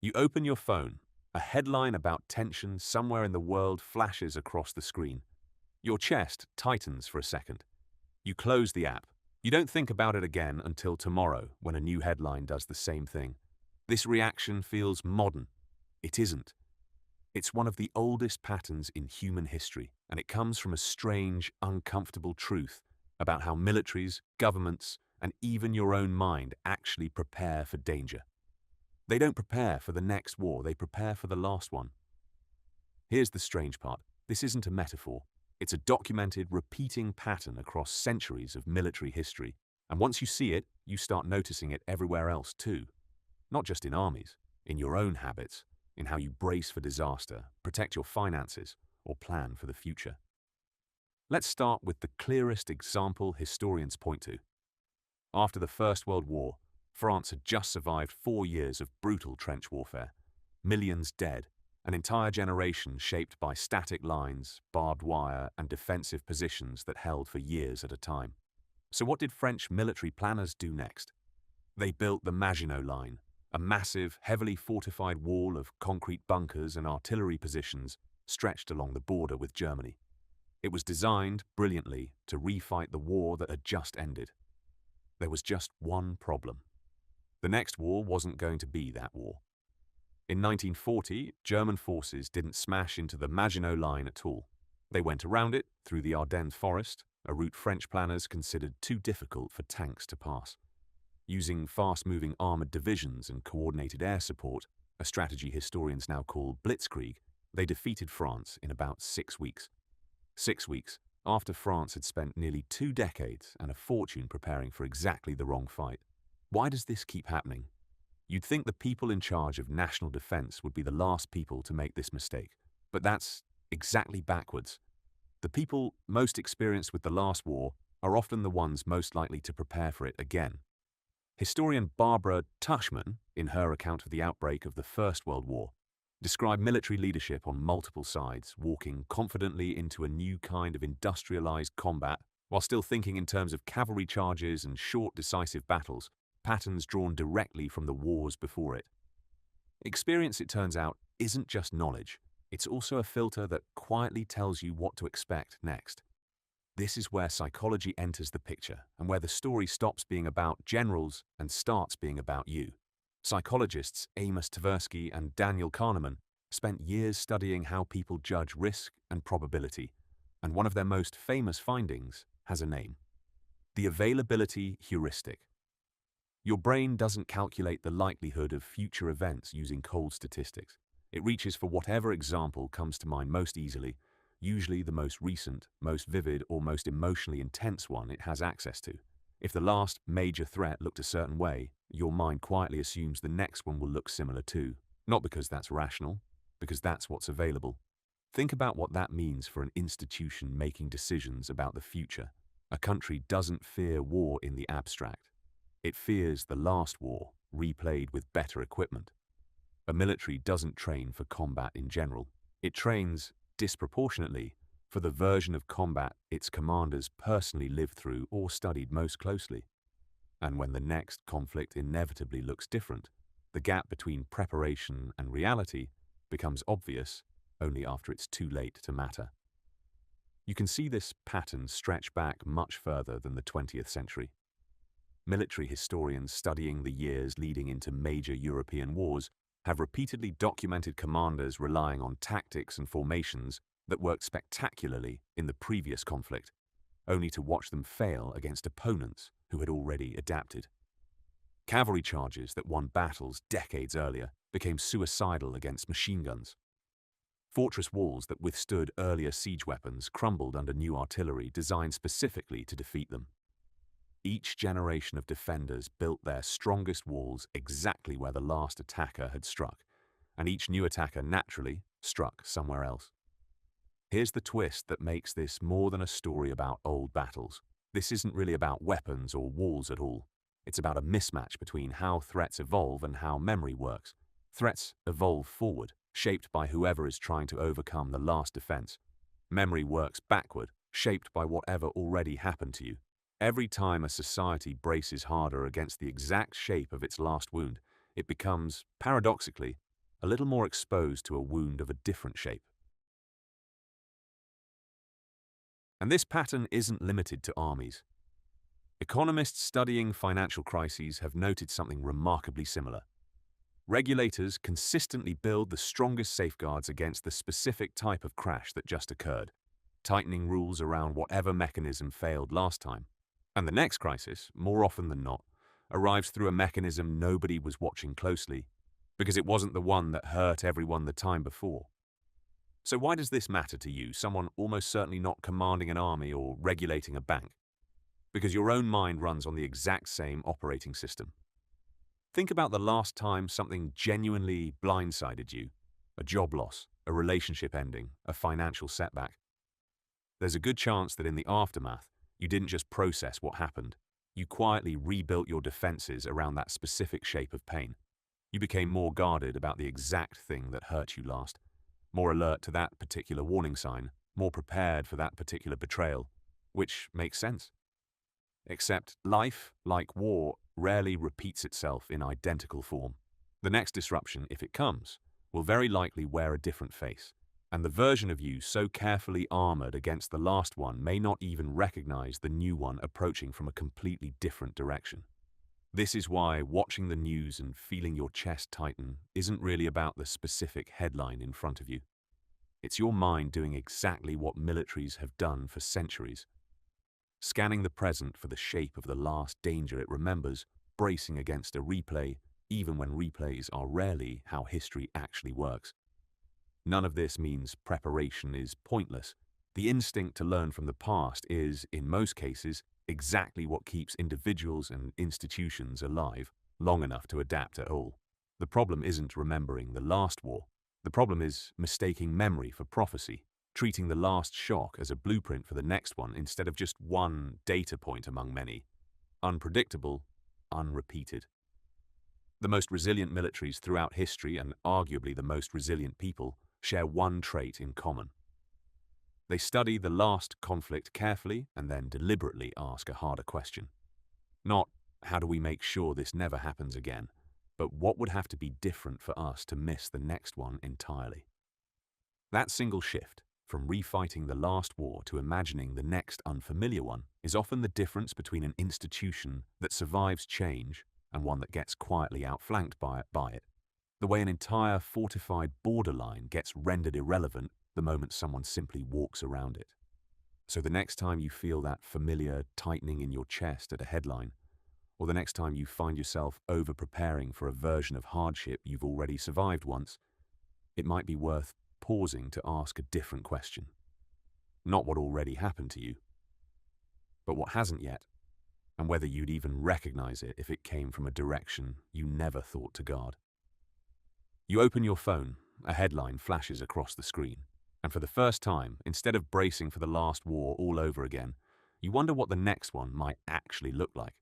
You open your phone. A headline about tension somewhere in the world flashes across the screen. Your chest tightens for a second. You close the app. You don't think about it again until tomorrow when a new headline does the same thing. This reaction feels modern. It isn't. It's one of the oldest patterns in human history, and it comes from a strange, uncomfortable truth about how militaries, governments, and even your own mind actually prepare for danger. They don't prepare for the next war, they prepare for the last one. Here's the strange part. This isn't a metaphor. It's a documented, repeating pattern across centuries of military history. And once you see it, you start noticing it everywhere else too. Not just in armies, in your own habits, in how you brace for disaster, protect your finances, or plan for the future. Let's start with the clearest example historians point to. After the First World War, France had just survived 4 years of brutal trench warfare, millions dead, an entire generation shaped by static lines, barbed wire, and defensive positions that held for years at a time. So what did French military planners do next? They built the Maginot Line, a massive, heavily fortified wall of concrete bunkers and artillery positions stretched along the border with Germany. It was designed, brilliantly, to refight the war that had just ended. There was just one problem. The next war wasn't going to be that war. In 1940, German forces didn't smash into the Maginot Line at all. They went around it, through the Ardennes forest, a route French planners considered too difficult for tanks to pass. Using fast-moving armored divisions and coordinated air support, a strategy historians now call blitzkrieg, they defeated France in about 6 weeks. 6 weeks after France had spent nearly 2 decades and a fortune preparing for exactly the wrong fight. Why does this keep happening? You'd think the people in charge of national defense would be the last people to make this mistake, but that's exactly backwards. The people most experienced with the last war are often the ones most likely to prepare for it again. Historian Barbara Tuchman, in her account of the outbreak of the First World War, described military leadership on multiple sides, walking confidently into a new kind of industrialized combat while still thinking in terms of cavalry charges and short, decisive battles, patterns drawn directly from the wars before it. Experience, it turns out, isn't just knowledge. It's also a filter that quietly tells you what to expect next. This is where psychology enters the picture and where the story stops being about generals and starts being about you. Psychologists Amos Tversky and Daniel Kahneman spent years studying how people judge risk and probability, and one of their most famous findings has a name: the availability heuristic. Your brain doesn't calculate the likelihood of future events using cold statistics. It reaches for whatever example comes to mind most easily, usually the most recent, most vivid, or most emotionally intense one it has access to. If the last major threat looked a certain way, your mind quietly assumes the next one will look similar too. Not because that's rational, because that's what's available. Think about what that means for an institution making decisions about the future. A country doesn't fear war in the abstract. It fears the last war, replayed with better equipment. A military doesn't train for combat in general. It trains, disproportionately, for the version of combat its commanders personally lived through or studied most closely. And when the next conflict inevitably looks different, the gap between preparation and reality becomes obvious only after it's too late to matter. You can see this pattern stretch back much further than the 20th century. Military historians studying the years leading into major European wars have repeatedly documented commanders relying on tactics and formations that worked spectacularly in the previous conflict, only to watch them fail against opponents who had already adapted. Cavalry charges that won battles decades earlier became suicidal against machine guns. Fortress walls that withstood earlier siege weapons crumbled under new artillery designed specifically to defeat them. Each generation of defenders built their strongest walls exactly where the last attacker had struck, and each new attacker naturally struck somewhere else. Here's the twist that makes this more than a story about old battles. This isn't really about weapons or walls at all. It's about a mismatch between how threats evolve and how memory works. Threats evolve forward, shaped by whoever is trying to overcome the last defense. Memory works backward, shaped by whatever already happened to you. Every time a society braces harder against the exact shape of its last wound, it becomes, paradoxically, a little more exposed to a wound of a different shape. And this pattern isn't limited to armies. Economists studying financial crises have noted something remarkably similar. Regulators consistently build the strongest safeguards against the specific type of crash that just occurred, tightening rules around whatever mechanism failed last time. And the next crisis, more often than not, arrives through a mechanism nobody was watching closely, because it wasn't the one that hurt everyone the time before. So why does this matter to you, someone almost certainly not commanding an army or regulating a bank? Because your own mind runs on the exact same operating system. Think about the last time something genuinely blindsided you. A job loss, a relationship ending, a financial setback. There's a good chance that in the aftermath, you didn't just process what happened. You quietly rebuilt your defenses around that specific shape of pain. You became more guarded about the exact thing that hurt you last, more alert to that particular warning sign, more prepared for that particular betrayal, which makes sense. Except life, like war, rarely repeats itself in identical form. The next disruption, if it comes, will very likely wear a different face, and the version of you so carefully armored against the last one may not even recognize the new one approaching from a completely different direction. This is why watching the news and feeling your chest tighten isn't really about the specific headline in front of you. It's your mind doing exactly what militaries have done for centuries. Scanning the present for the shape of the last danger it remembers, bracing against a replay, even when replays are rarely how history actually works. None of this means preparation is pointless. The instinct to learn from the past is, in most cases, exactly what keeps individuals and institutions alive long enough to adapt at all. The problem isn't remembering the last war. The problem is mistaking memory for prophecy, treating the last shock as a blueprint for the next one instead of just one data point among many. Unpredictable, unrepeated. The most resilient militaries throughout history, and arguably the most resilient people, share one trait in common. They study the last conflict carefully and then deliberately ask a harder question. Not, how do we make sure this never happens again, but what would have to be different for us to miss the next one entirely? That single shift, from refighting the last war to imagining the next unfamiliar one, is often the difference between an institution that survives change and one that gets quietly outflanked by it. The way an entire fortified borderline gets rendered irrelevant the moment someone simply walks around it. So the next time you feel that familiar tightening in your chest at a headline, or the next time you find yourself over-preparing for a version of hardship you've already survived once, it might be worth pausing to ask a different question. Not what already happened to you, but what hasn't yet, and whether you'd even recognize it if it came from a direction you never thought to guard. You open your phone, a headline flashes across the screen, and for the first time, instead of bracing for the last war all over again, you wonder what the next one might actually look like.